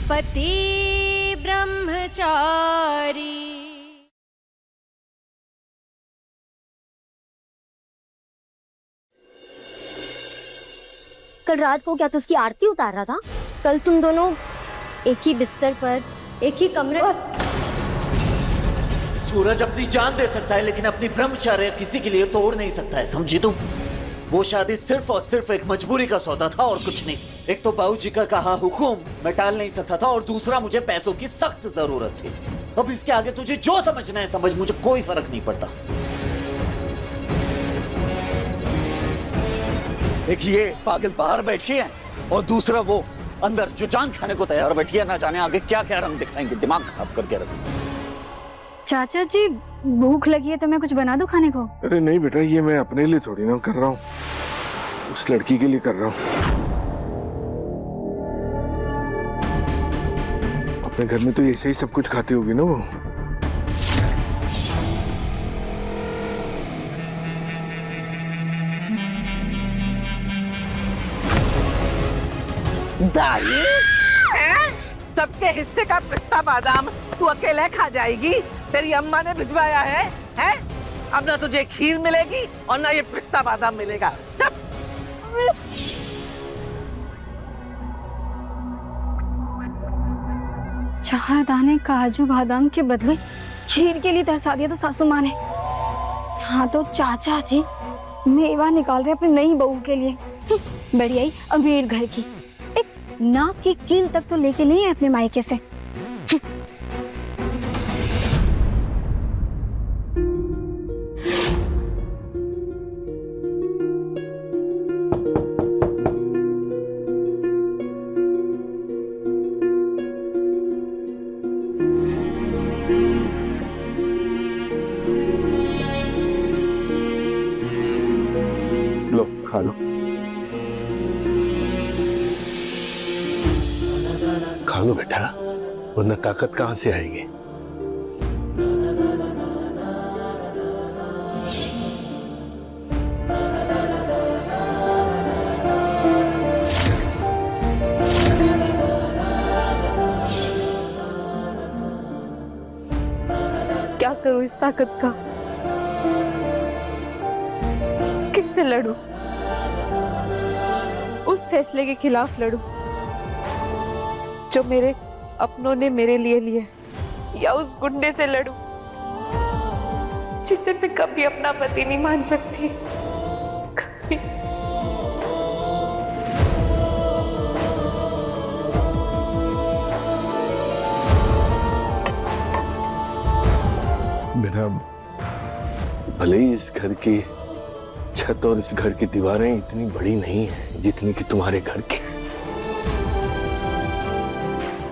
पति ब्रह्मचारी। कल रात को क्या तू उसकी आरती उतार रहा था? कल तुम दोनों एक ही बिस्तर पर, एक ही कमरे। सूरज अपनी जान दे सकता है लेकिन अपनी ब्रह्मचर्य किसी के लिए तोड़ नहीं सकता है, समझी तुम? वो शादी सिर्फ और सिर्फ एक मजबूरी का सौदा था और कुछ नहीं। एक तो बाबूजी का कहा हुक्म मैं टाल नहीं सकता था और दूसरा मुझे पैसों की सख्त जरूरत थी। अब इसके आगे तुझे जो समझना है समझ, मुझे कोई फर्क नहीं पड़ता। एक ये पागल बाहर बैठी है और दूसरा वो अंदर जो जान खाने को तैयार बैठी है। ना जाने आगे क्या क्या रंग दिखाएंगे, दिमाग खराब करके रखो। चाचा जी भूख लगी है तो मैं कुछ बना दूं खाने को? अरे नहीं बेटा, ये मैं अपने लिए थोड़ी ना कर रहा हूँ, उस लड़की के लिए कर रहा हूँ। अपने घर में तो ऐसे ही सब कुछ खाती होगी ना वो। दाई, सबके हिस्से का पिस्ता बादाम तू अकेले खा जाएगी? तेरी अम्मा ने भिजवाया है, हैं? अब ना तुझे खीर मिलेगी और ना ये पिस्ता बादाम मिलेगा। चुप। 4 दाने काजू बादाम के बदले खीर के लिए तरसा दिया था सासू माँ ने। हाँ तो चाचा जी मेवा निकाल रहे अपनी नई बहू के लिए। बढ़िया ही अमीर घर की, एक नाक की कील तक तो लेके नहीं है अपने मायके से। लो खा लो, खा लो बेटा, वरना ताकत कहाँ से आएगी। क्या करूं इस ताकत का? किससे लड़ूं? उस फैसले के खिलाफ लड़ूं जो मेरे अपनों ने मेरे लिए लिए, या उस गुंडे से लड़ूं जिसे मैं कभी अपना पति नहीं मान सकती? कभी। बेटा, भले ही इस घर की छत और इस घर की दीवारें इतनी बड़ी नहीं है जितनी कि तुम्हारे घर की,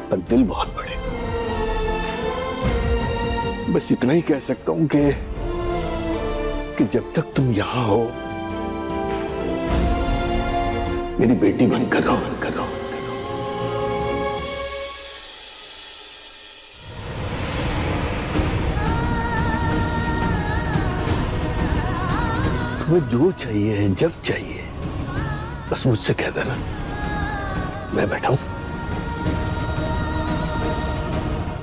पर दिल बहुत बड़े। बस इतना ही कह सकता हूं कि जब तक तुम यहां हो मेरी बेटी बनकर रहो, बनकर रहो। तुम्हें जो चाहिए जब चाहिए बस मुझसे कह देना, मैं बैठा हूं।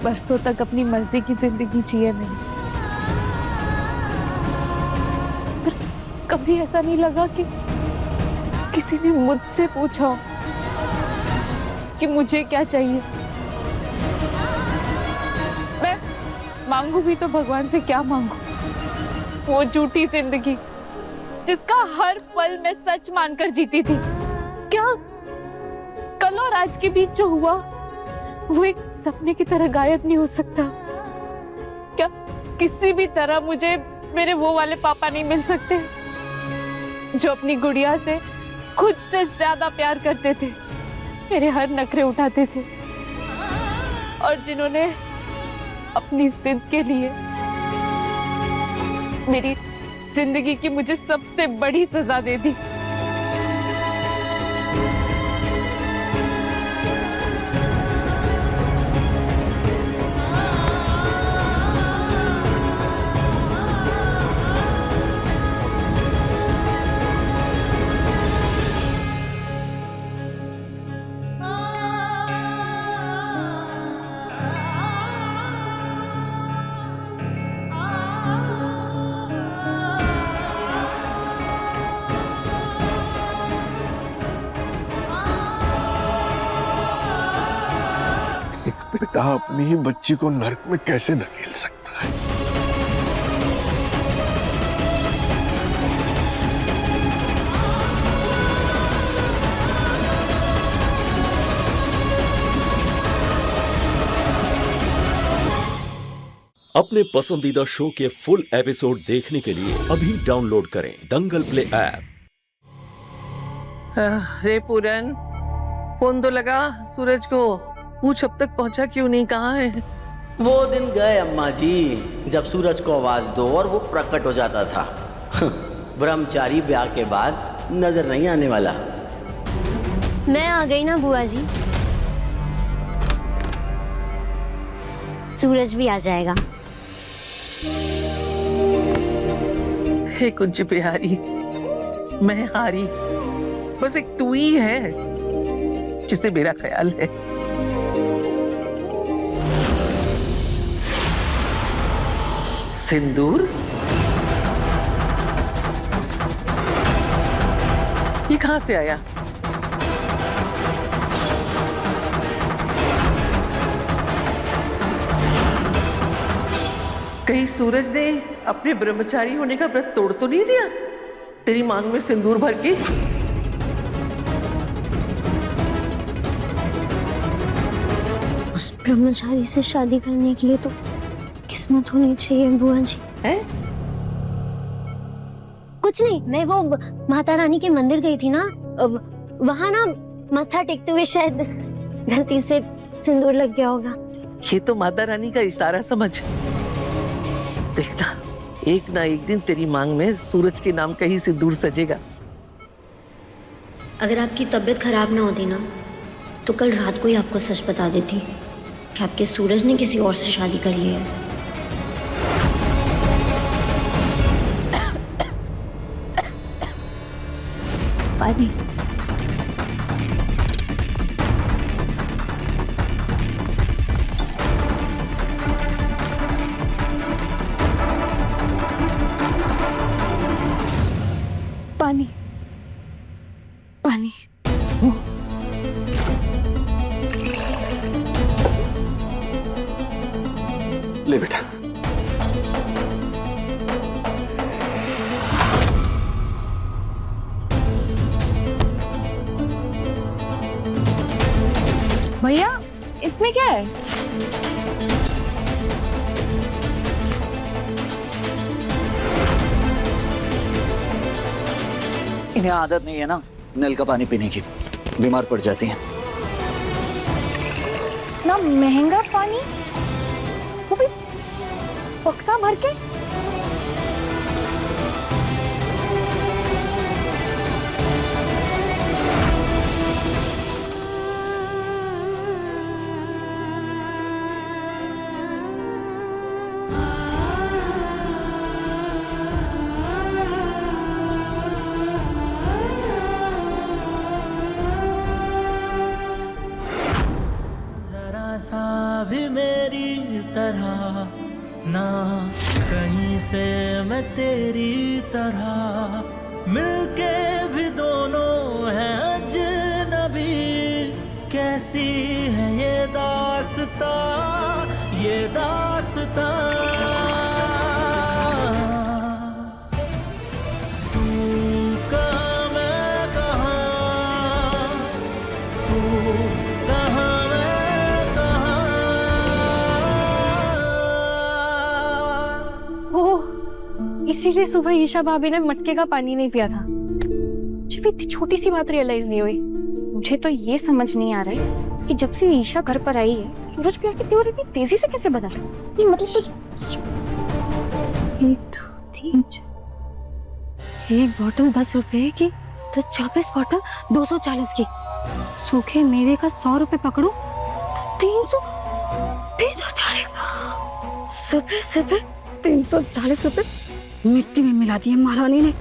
बरसों तक अपनी मर्जी की जिंदगी जी है मैंने, पर कभी ऐसा नहीं लगा कि किसी ने मुझसे पूछा हो कि मुझे क्या चाहिए। मैं मांगू भी तो भगवान से क्या मांगू? वो झूठी जिंदगी जिसका हर पल मैं सच मानकर जीती थी। क्या कल और आज के बीच जो हुआ वो एक सपने की तरह गायब नहीं हो सकता? क्या किसी भी तरह मुझे मेरे वो वाले पापा नहीं मिल सकते जो अपनी गुड़िया से खुद से ज्यादा प्यार करते थे, मेरे हर नखरे उठाते थे और जिन्होंने अपनी जिद के लिए मेरी जिंदगी की मुझे सबसे बड़ी सजा दे दी? बेटा अपनी ही बच्ची को नरक में कैसे धकेल सकता है? अपने पसंदीदा शो के फुल एपिसोड देखने के लिए अभी डाउनलोड करें दंगल प्ले ऐप। रे पूरन, फोन तो लगा सूरज को, पूछ अब तक पहुंचा क्यों नहीं, कहाँ है? वो दिन गए अम्मा जी जब सूरज को आवाज दो और वो प्रकट हो जाता था। ब्रह्मचारी ब्याह के बाद नजर नहीं आने वाला। मैं आ गई ना बुआ जी, सूरज भी आ जाएगा। हे कुंज प्यारी, मैं हारी, बस एक तू ही है जिसे मेरा ख्याल है। सिंदूर, ये कहां से आया? कहीं सूरज ने अपने ब्रह्मचारी होने का व्रत तोड़ तो नहीं दिया तेरी मांग में सिंदूर भर के? उस ब्रह्मचारी से शादी करने के लिए तो किस्मत होनी चाहिए बुआ जी। है? कुछ नहीं, मैं वो माता रानी के मंदिर गई थी ना, वहां ना माथा टेकते हुए शायद गलती से सिंदूर लग गया होगा। ये तो माता रानी का इशारा समझ। देखना, एक ना एक दिन तेरी मांग में सूरज के नाम का ही सिंदूर सजेगा। अगर आपकी तबीयत खराब ना होती ना तो कल रात को ही आपको सच बता देती कि आपके सूरज ने किसी और से शादी कर ली है। पानी। पानी पानी। ले बेटा। भैया, इसमें क्या है? इन्हें आदत नहीं है ना नल का पानी पीने की, बीमार पड़ जाती हैं। ना महंगा पानी, वो भी बक्सा भर के। सा भी मेरी तरह ना कहीं से मैं तेरी तरह, मिलके भी दोनों हैं अजनबी। कैसी है ये दास्तां, ये दास्तां। तू कहाँ मैं कहाँ, तू कहाँ इसीलिए सुबह ईशा भाभी ने मटके का पानी नहीं पिया था। मुझे भी इतनी छोटी सी बात रियलाइज नहीं हुई। मुझे तो ये समझ नहीं आ रहा है कि जब से ईशा घर पर आई है, सूरज प्यार की तेवर इतनी तेजी से कैसे बदल रहा है? ये मतलब 1 2 3 एक बोतल 10 रुपए की तो 24 बोतल 240 की। सूखे मेवे का 100 रुपए पकड़ो तो 340। सुबह सुबह 340 रुपए मिट्टी में मिला दिए महारानी ने।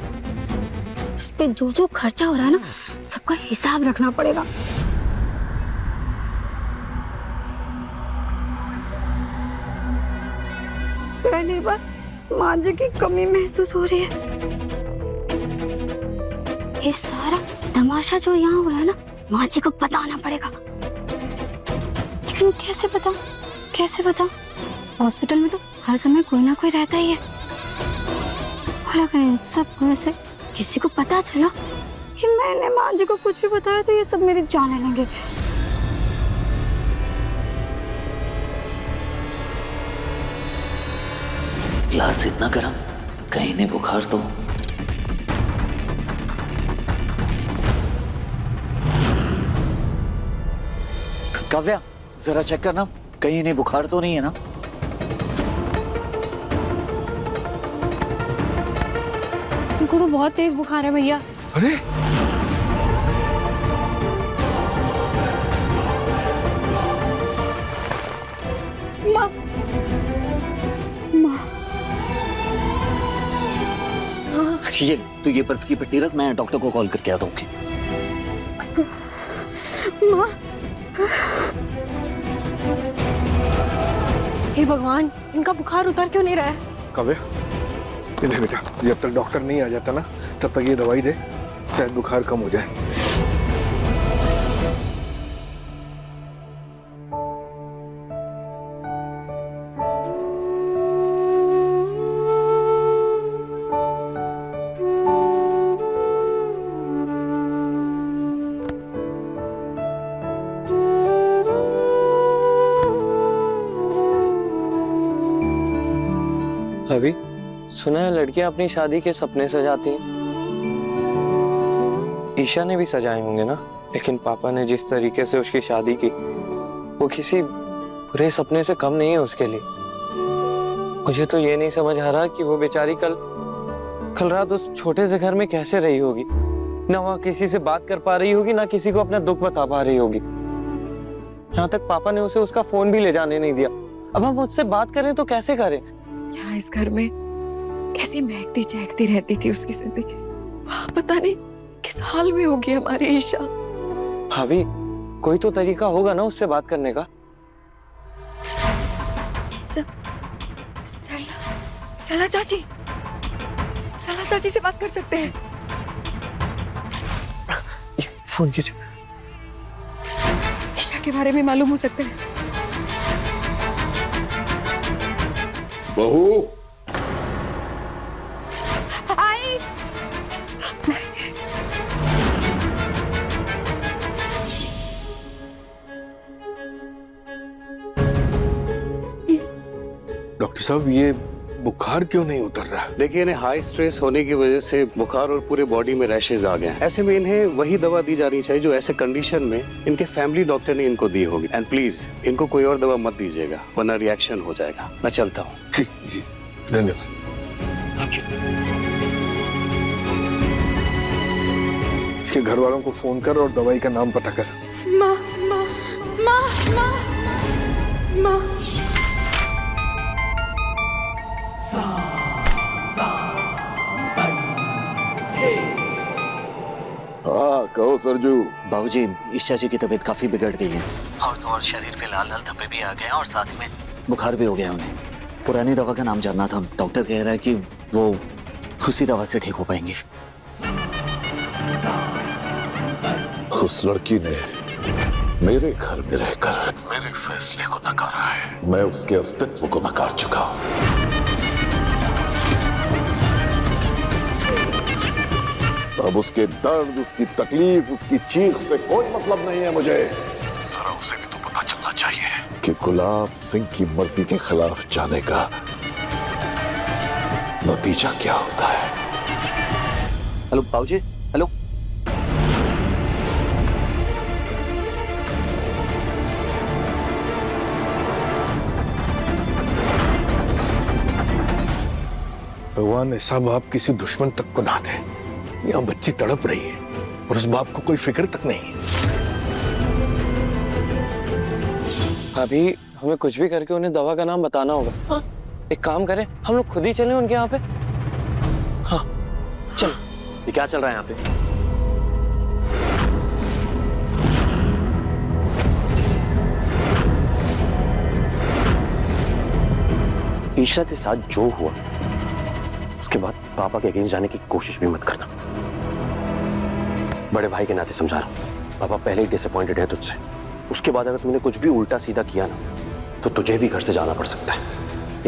इस पे जो जो खर्चा हो रहा है ना, सबका हिसाब रखना पड़ेगा। पहली बार माँ जी की कमी महसूस हो रही है। ये सारा तमाशा जो यहाँ हो रहा है ना, माँ जी को बताना पड़ेगा। लेकिन कैसे बताऊं? कैसे बताऊं? हॉस्पिटल में तो हर समय कोई ना कोई रहता ही है। और अगर इन सब में से किसी को पता चला कि मैंने माँ जी को कुछ भी बताया तो ये सब मेरी जान ले लेंगे। ग्लास इतना गर्म, कहीं नहीं बुखार तो। काव्या, जरा चेक करना, कहीं नहीं बुखार तो नहीं है ना? उनको तो बहुत तेज बुखार है भैया। अरे माँ, माँ, ये तू ये बर्फ की पट्टी रख, मैं डॉक्टर को कॉल करके आता हूँ। माँ। हे भगवान, इनका बुखार उतर क्यों नहीं रहा है? काव्या, इधर बेटा, जब तक डॉक्टर नहीं आ जाता ना तब तक ये दवाई दे, शायद बुखार कम हो जाए। अभी सुना है लड़कियां अपनी शादी के सपने सजाती हैं। ईशा ने भी सजाए होंगे ना, लेकिन पापा ने जिस तरीके से उसकी शादी की वो किसी बुरे सपने से कम नहीं है उसके लिए। मुझे तो ये नहीं समझ आ रहा कि वो बेचारी कल रात उस छोटे से घर में कैसे रही होगी। ना वहाँ किसी से बात कर पा रही होगी, ना किसी को अपना दुख बता पा रही होगी। यहाँ तक पापा ने उसे उसका फोन भी ले जाने नहीं दिया। अब हम उससे बात करें तो कैसे करें? यहाँ इस घर में कैसी महकती चहकती रहती थी उसकी जिंदगी, वहाँ पता नहीं किस हाल में होगी हमारी ईशा। भाभी, कोई तो तरीका होगा ना उससे बात करने का। सला चाची, सला चाची से बात कर सकते हैं। फोन कीजिए। ईशा के बारे में मालूम हो सकता है। बहू, आई। डॉक्टर साहब, ये बुखार क्यों नहीं उतर रहा? देखिए, इन्हें हाई स्ट्रेस होने की वजह से बुखार और पूरे बॉडी में रैशेज आ गए हैं। ऐसे में इन्हें वही दवा दी जानी चाहिए जो ऐसे कंडीशन में इनके फैमिली डॉक्टर ने इनको दी होगी। एंड प्लीज इनको कोई और दवा मत दीजिएगा, वरना रिएक्शन हो जाएगा। मैं चलता हूँ। जी जी, धन्यवाद। इसके घर वालों को फोन कर और दवाई का नाम पता कर। माँ, माँ, माँ, माँ, माँ। हाँ, कहो सरजू। बाबूजी, ईशा जी की तबीयत काफी बिगड़ गई है और तो और शरीर पे लाल लाल धब्बे भी आ गए हैं और साथ में बुखार भी हो गया उन्हें। पुरानी दवा का नाम जानना था। डॉक्टर कह रहा है कि वो उसी दवा से ठीक हो पाएंगी। उस लड़की ने मेरे घर में रहकर मेरे फैसले को नकारा है। मैं उसके अस्तित्व को नकार चुका हूं। अब उसके दर्द, उसकी तकलीफ, उसकी चीख से कोई मतलब नहीं है मुझे। जरा उसे भी तो पता चलना चाहिए कि गुलाब सिंह की मर्जी के खिलाफ जाने का नतीजा क्या होता है। हेलो बाबूजी, हेलो। भगवान ऐसा बाप किसी दुश्मन तक को ना दे। यहाँ बच्ची तड़प रही है और उस बाप को कोई फिक्र तक नहीं है। अभी हमें कुछ भी करके उन्हें दवा का नाम बताना होगा। हाँ? एक काम करें, हम लोग खुद ही चलें उनके यहाँ पे। हाँ चल। ये क्या चल रहा है यहाँ पे? ईशा के साथ जो हुआ उसके बाद पापा के अगेंस्ट जाने की कोशिश भी मत करना। बड़े भाई के नाते समझा रहा हूं, पापा पहले ही डिसअपॉइंटेड है तुझसे। उसके बाद अगर तुमने कुछ भी उल्टा सीधा किया ना तो तुझे भी घर से जाना पड़ सकता है।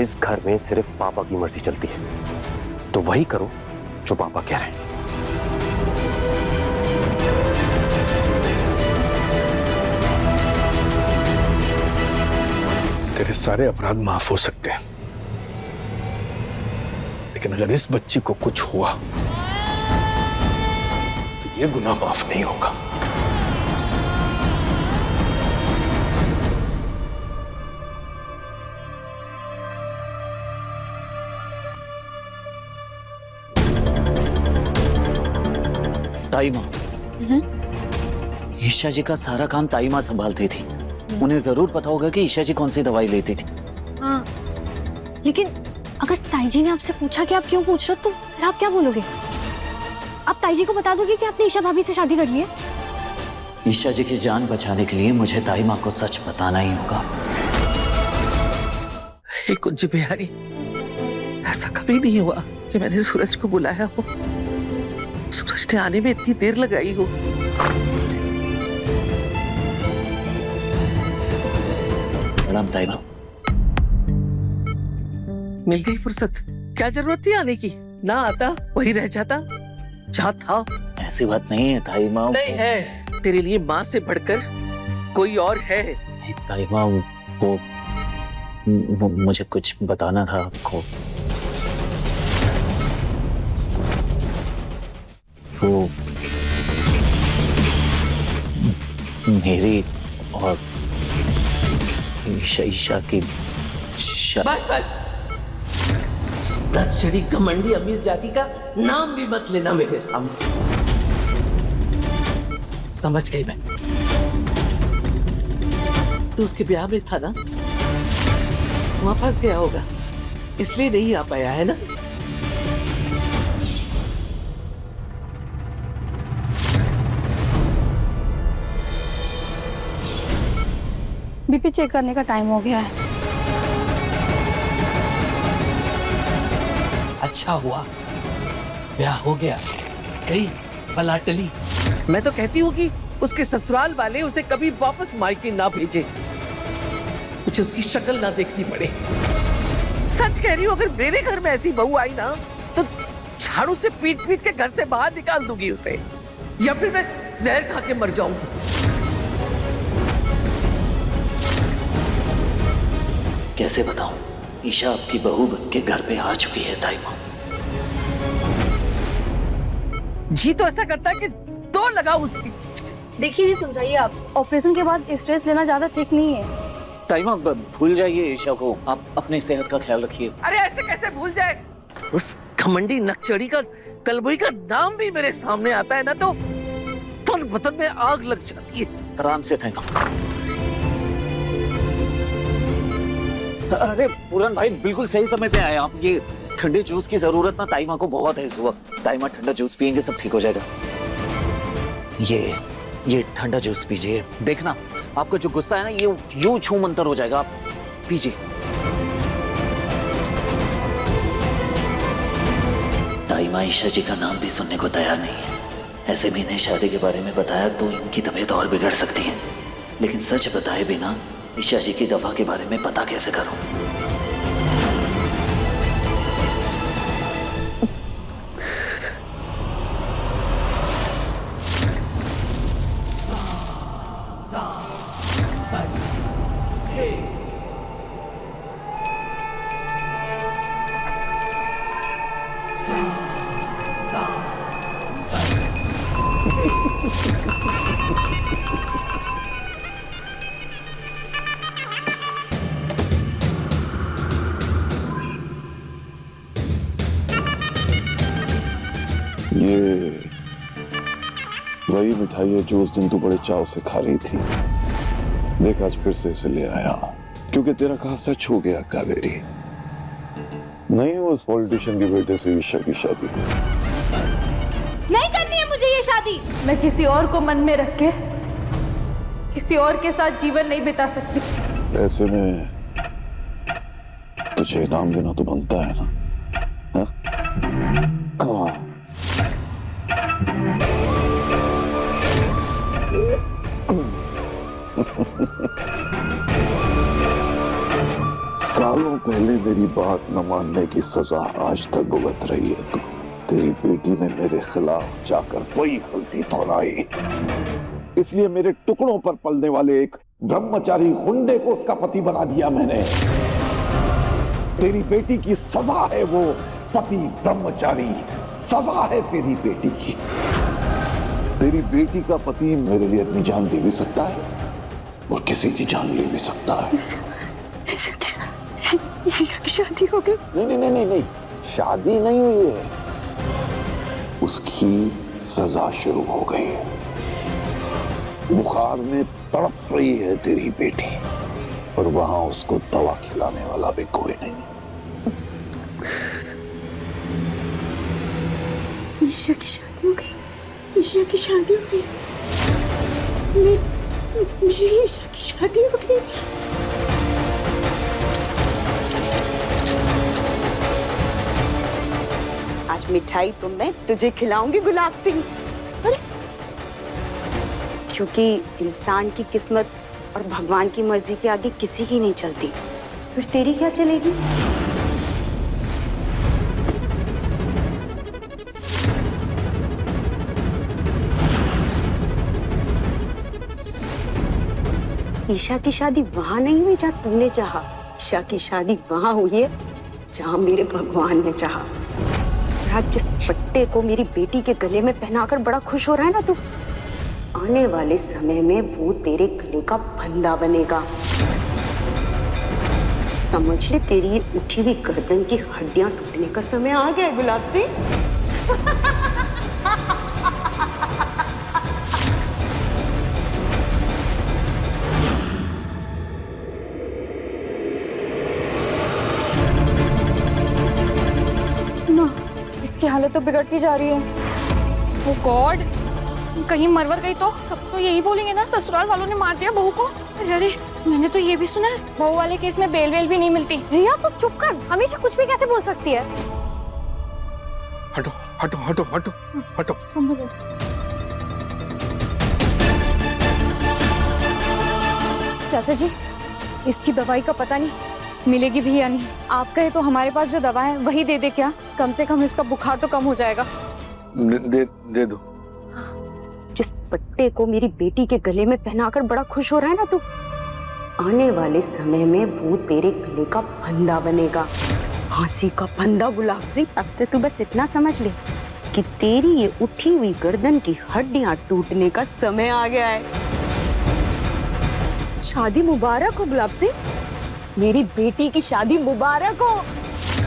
इस घर में सिर्फ पापा की मर्जी चलती है, तो वही करो जो पापा कह रहे हैं। तेरे सारे अपराध माफ हो सकते हैं, लेकिन अगर इस बच्ची को कुछ हुआ तो ये गुनाह माफ नहीं होगा। ताई माँ, ईशा जी का सारा काम ताई माँ संभालती थी। उन्हें जरूर पता होगा कि ईशा जी कौन सी दवाई लेती थी। हाँ, लेकिन अगर ताई जी ने आपसे पूछा कि आप क्यों पूछ रहे हो, तो फिर आप क्या बोलोगे? आप ताई जी को बता दोगे कि आपने ईशा भाभी से शादी कर ली है? ईशा जी की जान बचाने के लिए मुझे ताई माँ को सच बताना ही होगा। कुंज बिहारी, ऐसा कभी नहीं हुआ कि मैंने सूरज को बुलाया हो, सूरज ने आने में इतनी देर लगाई हो। प्रणाम ताई माँ। मिल गई फुर्सत, क्या जरूरत थी आने की? ना आता वही रह जाता जहाँ था। ऐसी बात नहीं है ताई माँ। नहीं है, तेरे लिए माँ से बढ़कर कोई और है। ताई माँ, वो मुझे कुछ बताना था आपको। वो मेरी और ईशा की बस बस, दक्षिणी घमंडी अमीर जाति का नाम भी मत लेना मेरे सामने। समझ गई मैं। तो उसके ब्याह में था ना, वहां फंस गया होगा, इसलिए नहीं आ पाया है ना। बीपी चेक करने का टाइम हो गया है। अच्छा हुआ ब्याह हो गया, गई बला टली। मैं तो कहती हूँ कि उसके ससुराल वाले उसे कभी वापस मायके ना भेजे, मुझे उसकी शक्ल ना देखनी पड़े। सच कह रही हूँ, अगर मेरे घर में ऐसी बहू आई ना, तो झाड़ू से पीट पीट के घर से बाहर निकाल दूंगी उसे, या फिर मैं जहर खा के मर जाऊंगी। कैसे बताऊं? ईशा आपकी बहू बन के घर पे आ चुकी है ताई माँ। जी तो ऐसा करता है कि दो लगाओ उसकी। देखिए, नहीं समझाइए आप, ऑपरेशन के बाद स्ट्रेस लेना ज्यादा ठीक नहीं है। ताई माँ, भूल जाइए ईशा को, आप अपनी सेहत का ख्याल रखिए। अरे ऐसे कैसे भूल जाए? उस घमंडी नक्चड़ी का, कलबुई का नाम भी मेरे सामने आता है ना, तो तन बदन में आग लग जाती है। आराम से ताई माँ। अरे पूरन भाई, बिल्कुल सही समय पे आए आप। ये ठंडे जूस की जरूरत ना ताई माँ को बहुत है इस वक्त। ताई माँ ठंडा जूस पियेंगे, सब ठीक हो जाएगा। ये ठंडा जूस पीजिए, देखना आपका जो गुस्सा है ना, ये यूं छू मंतर हो जाएगा। आप पीजिए। ताई माँ ईशा जी का नाम भी सुनने को तैयार नहीं है। ऐसे भी इन्हें शादी के बारे में बताया तो इनकी तबीयत और बिगड़ सकती है, लेकिन सच बताए बिना ईशा जी की दवा के बारे में पता कैसे करूं? ये वही मिठाई है जो उस दिन तू बड़े चाव से खा रही थी। देख, आज फिर से इसे ले आया क्योंकि तेरा कहा सच हो गया कावेरी। नहीं, उस पॉलिटिशियन के बेटे से ईशा की शादी नहीं करनी है मुझे ये शादी। मैं किसी और को मन में रख के किसी और के साथ जीवन नहीं बिता सकती। ऐसे में तुझे इनाम देना तो बनता है ना। हाँ? सालों पहले मेरी बात न मानने की सजा आज तक भुगत रही है तू। तेरी बेटी ने मेरे खिलाफ जाकर वही गलती दोहराई, इसलिए मेरे टुकड़ों पर पलने वाले एक ब्रह्मचारी गुंडे को उसका पति बना दिया मैंने। तेरी बेटी की सजा है वो पति ब्रह्मचारी, सजा है तेरी बेटी की। तेरी बेटी का पति मेरे लिए अपनी जान दे भी सकता है और किसी की जान ले भी सकता है। ईशा की शादी हो गई? नहीं नहीं नहीं नहीं, शादी नहीं हुई है, उसकी सजा शुरू हो गई है। बुखार में तड़प रही है तेरी बेटी और वहां उसको दवा खिलाने वाला भी कोई नहीं। ईशा की शादी हो गई? ईशा की शादी हो गई? मेरी ईशा की शादी हो गई? आज मिठाई तो मैं तुझे खिलाऊंगी गुलाब सिंह। अरे क्योंकि इंसान की किस्मत और भगवान की मर्जी के आगे किसी की नहीं चलती, फिर तेरी क्या चलेगी? ईशा की शादी वहां नहीं हुई जहां तूने चाहा, ईशा की शादी वहां हुई है जहां मेरे भगवान ने चाहा। आज जिस पट्टे को मेरी बेटी के गले में पहनाकर बड़ा खुश हो रहा है ना तू, आने वाले समय में वो तेरे गले का फंदा बनेगा। समझ ले, तेरी ये उठी हुई गर्दन की हड्डियां टूटने का समय आ गया है गुलाब सिंह। इसकी हालत तो बिगड़ती जा रही है। ओ गॉड, कहीं मरवर गई तो सब तो यही बोलेंगे ना, ससुराल वालों ने मार दिया बहू को। अरे मैंने तो ये भी सुना है बहू वाले केस में बेल वेल भी नहीं मिलती। रिया तू चुप कर, हमेशा कुछ भी कैसे बोल सकती है? हटो हटो हटो हटो हटो। चाचा जी, इसकी दवाई का पता नहीं मिलेगी भी या नहीं। आप कहे तो हमारे पास जो दवा है वही दे दे क्या? कम से कम इसका बुखार तो कम हो जाएगा। दे दो। जिस पट्टे को मेरी बेटी के गले में पहनाकर बड़ा खुश हो रहा है ना तू, आने वाले समय में वो तेरे गले का फंदा बनेगा। फांसी का फंदा गुलाब सिंह। अब तो तू बस इतना समझ ले कि तेरी ये उठी हुई गर्दन की हड्डियां टूटने का समय आ गया है। शादी मुबारक हो गुलाब सिंह, मेरी बेटी की शादी मुबारक हो।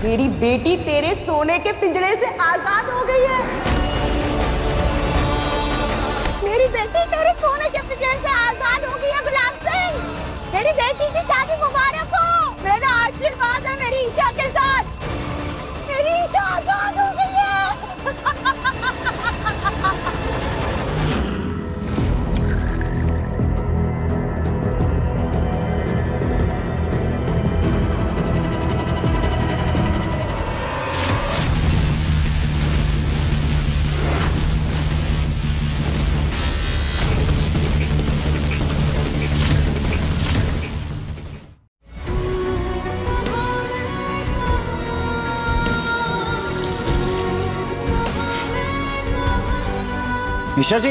मेरी बेटी तेरे सोने के पिंजरे से आजाद हो गई है। मेरी बेटी तेरे सोने के पिंजरे से आजाद हो गई है गुलाब सिंह। मेरी बेटी की शादी मुबारक हो। मेरा आशीर्वाद है मेरी ईशा के साथ। मेरी ईशा आजाद हो गई है। ईशा जी,